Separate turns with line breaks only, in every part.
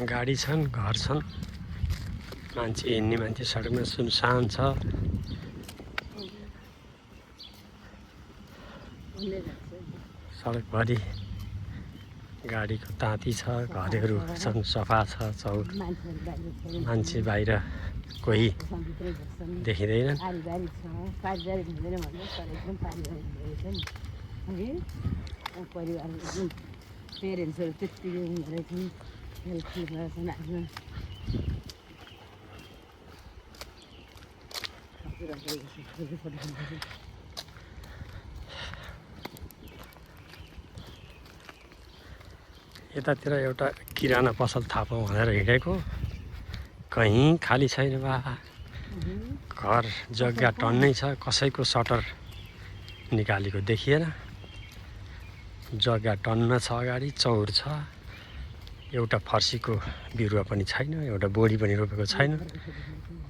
गाडी छन्, घर छन्, मान्छे हिँड्ने मान्छे सडकमा सुनसान छ। सडकभरि गाडीको ताती छ, घरहरू छन्, सफा छ चौर। मान्छे बाहिर कोही देखिँदैन।
पेरेन्ट्सहरू त्यत्तिकै हुँदो रहेछन्, हेल्पफुल रहेछन् आफ्नो।
यतातिर एउटा किराना पसल थापौँ भनेर हिँडेको, कहीँ खाली छैन बा। घर जग्गा टन्नै छ, कसैको सटर निकालेको देखिएन। जग्गा टन्न छ, अगाडि चौर छ, एउटा फर्सीको बिरुवा पनि छैन, एउटा बोडी पनि रोपेको छैन।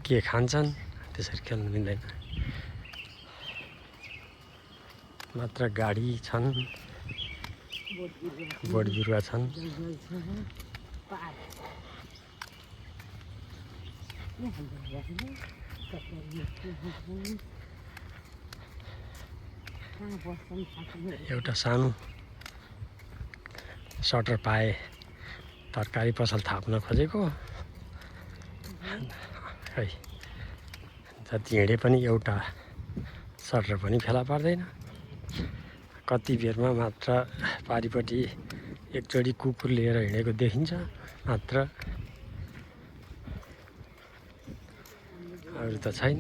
के खान्छन्, त्यसरी खेल्नु मिल्दैन। मात्र गाडी छन्, बोट बिरुवा छन्। एउटा सानो सटर पाए तरकारी पसल थाप्न खोजेको, खै जति हिँडे पनि एउटा सटर पनि फेला पर्दैन। कति बेरमा मात्र पारिपट्टि एकचोटि कुकुर लिएर हिँडेको देखिन्छ मात्र, अरू त छैन।